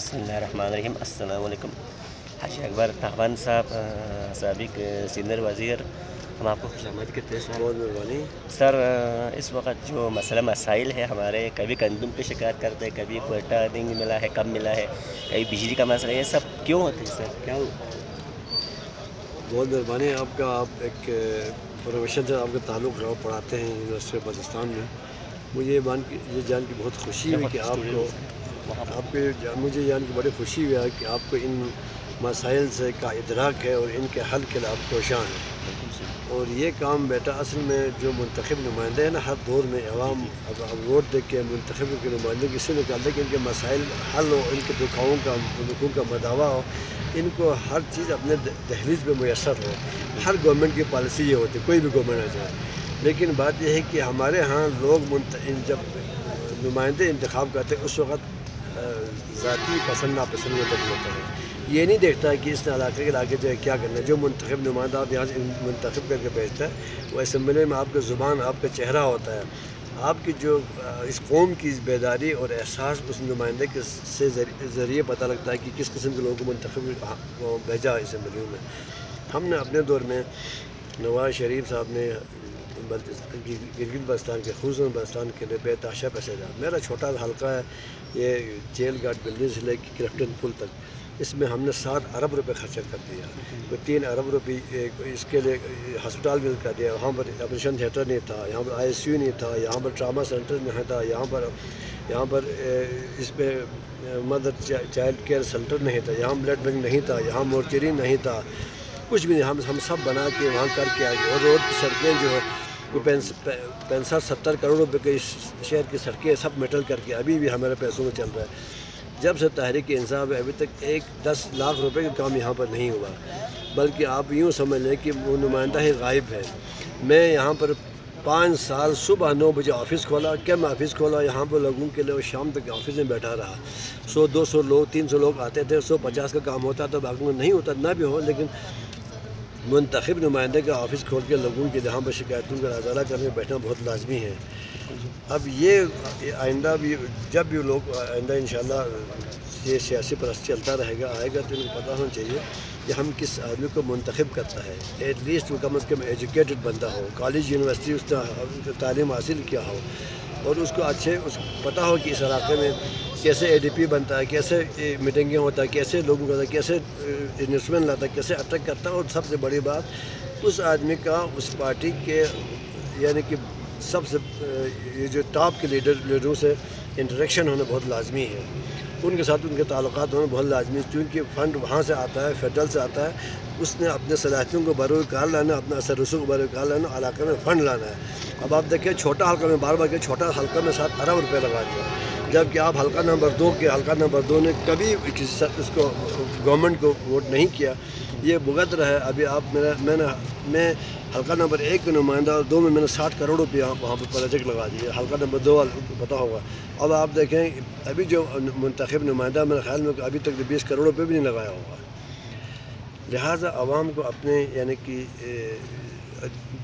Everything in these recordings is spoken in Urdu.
بسم اللہ الرحمن الرحیم۔ السلام علیکم حاجی اکبر تاوان صاحب، سابق سینئر وزیر، ہم آپ کو خوش آمد کہتے ہیں سر۔ بہت مہربانی سر، اس وقت جو مسائل ہے ہمارے، کبھی گندم کی شکایت کرتے ہیں، کبھی کوئٹہ نہیں ملا ہے، کم ملا ہے، کبھی بجلی کا مسئلہ ہے، یہ سب کیوں ہوتے ہیں سر؟ کیا بہت مہربانی آپ کا۔ آپ ایک پروفیشن سے آپ کا تعلق ہے، آپ پڑھاتے ہیں یونیورسٹی آف پاکستان میں۔ مجھے یہ جان کی بہت خوشی ہوئی کہ مجھے جان کی بڑی خوشی ہوئی کہ آپ کو ان مسائل سے کا ادراک ہے اور ان کے حل کے لیے آپ کوشاں ہیں۔ اور یہ کام بیٹا اصل میں جو منتخب نمائندے ہیں نا، ہر دور میں عوام اب ووٹ دے کے منتخب کے نمائندے کسی نکالتے کہ ان کے مسائل حل ہو، ان کے دکھاؤں کا مداوع ہو، ان کو ہر چیز اپنے دہلیز پہ میسر ہو۔ ہر گورنمنٹ کی پالیسی یہ ہوتی ہے، کوئی بھی گورنمنٹ آ جائے، لیکن بات یہ ہے کہ ہمارے ہاں لوگ جب نمائندے انتخاب کرتے ہیں اس وقت ذاتی پسند ناپسند میں تک ہوتا ہے۔ یہ نہیں دیکھتا ہے کہ اس علاقے کے آگے جو ہے کیا کرنا ہے۔ جو منتخب نمائندہ آپ یہاں سے منتخب کر کے بھیجتا ہے، وہ اسمبلی میں آپ کا زبان، آپ کا چہرہ ہوتا ہے۔ آپ کی جو اس قوم کی بیداری اور احساس اس نمائندے کے ذریعے پتہ لگتا ہے کہ کس قسم کے لوگوں کو منتخب بھیجا اسمبلی میں۔ ہم نے اپنے دور میں نواز شریف صاحب نے گلگت بلتستان کے، خصوصاً بلتستان کے لیے بے تحاشا پیسے دیا۔ میرا چھوٹا حلقہ ہے یہ جیل گارڈ بلڈنگ سے لے کے کرپٹن پل تک، اس میں ہم نے 7 ارب روپے خرچہ کر دیا۔ کوئی 3 ارب روپے اس کے لیے ہسپتال بل کر دیا۔ وہاں پر آپریشن تھیٹر نہیں تھا، یہاں پر ICU نہیں تھا، یہاں پر ٹراما سینٹر نہیں تھا، یہاں پر اس پہ مدر چائلڈ کیئر سینٹر نہیں تھا، یہاں بلڈ بینک نہیں تھا، یہاں مورچری نہیں تھا، کچھ بھی نہیں۔ ہم سب بنا کے وہاں کر کے آئے۔ اور روڈ کی سڑکیں جو ہے کوئی 65-70 کروڑ روپے کے شہر کی سڑکیں سب میٹل کر کے ابھی بھی ہمارے پیسوں میں چل رہا ہے۔ جب سے تحریک انصاف ہے ابھی تک 10 لاکھ روپے کا کام یہاں پر نہیں ہوا، بلکہ آپ یوں سمجھ لیں کہ وہ نمائندہ ہی غائب ہے۔ میں یہاں پر 5 سال صبح 9 بجے آفس کھولا، کیا میں آفس کھولا یہاں پر لوگوں کے لیے، اور شام تک آفس میں بیٹھا رہا۔ 100-200 لوگ 300 لوگ آتے تھے، 150 کا کام ہوتا تو باقی میں نہیں ہوتا، نہ بھی ہو، لیکن منتخب نمائندے کا آفس کھول کے لوگوں کے جہاں پر شکایتوں کا ازالہ کرنے بیٹھنا بہت لازمی ہے۔ اب یہ آئندہ بھی جب بھی لوگ آئندہ انشاءاللہ یہ سیاسی پرست چلتا رہے گا، آئے گا، تو ان کو پتہ ہونا چاہیے کہ ہم کس آدمی کو منتخب کرتا ہے۔ ایٹ لیسٹ وہ کم از کم ایجوکیٹڈ بندہ ہو، کالج یونیورسٹی اس نے تعلیم حاصل کیا ہو، اور اس کو پتہ ہو کہ اس علاقے میں کیسے ADP بنتا ہے، کیسے میٹنگیں ہوتا ہے، کیسے لوگوں کا، کیسے انویسٹمنٹ لاتا ہے، کیسے اٹریکٹ کرتا ہے، اور سب سے بڑی بات اس آدمی کا اس پارٹی کے یعنی کہ سب سے یہ جو ٹاپ کے لیڈروں سے انٹریکشن ہونا بہت لازمی ہے، ان کے ساتھ ان کے تعلقات ہونا بہت لازمی ہے، کیونکہ فنڈ وہاں سے آتا ہے، فیڈرل سے آتا ہے۔ اس نے اپنے صلاحیتوں کو بروئے کار لانا، اپنا اثر رسوخ کو بروئے کار لانا، علاقے میں فنڈ لانا ہے۔ اب آپ دیکھیں چھوٹا حلقہ میں بار کہ چھوٹا حلقہ میں 7 ارب روپے لگا دیا، جبکہ آپ حلقہ نمبر 2 نے کبھی اس کو گورنمنٹ کو ووٹ نہیں کیا، یہ بھگت رہا ہے۔ ابھی آپ میں حلقہ نمبر 1 کے نمائندہ اور 2 میں نے 60 کروڑ روپیہ وہاں پر پروجیکٹ لگا دیے، حلقہ نمبر 2 والے کو پتہ ہوگا۔ اب آپ دیکھیں ابھی جو منتخب نمائندہ میرے خیال میں ابھی تک 20 کروڑ روپے بھی نہیں لگایا ہوگا۔ لہٰذا عوام کو اپنے یعنی کہ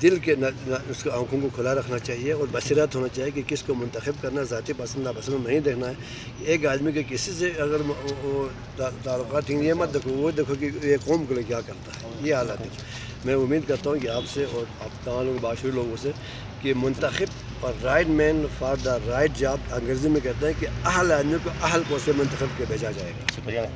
دل کے اس کو آنکھوں کو کھلا رکھنا چاہیے اور بصیرت ہونا چاہیے کہ کس کو منتخب کرنا، ذاتی پسند ناپسند نہیں دیکھنا ہے۔ ایک آدمی کے کسی سے اگر تعلقات ہیں، یہ مت دیکھو، وہ دیکھو کہ یہ قوم کے لیے کیا کرتا ہے، یہ حالت ہے۔ میں امید کرتا ہوں کہ آپ سے اور آپ تمام لوگ باشعور لوگوں سے کہ منتخب اور right man for the right job, انگریزی میں کہتے ہیں کہ اہل آدمی کو اہل پوسٹ سے منتخب کے بھیجا جائے گا۔ شکریہ۔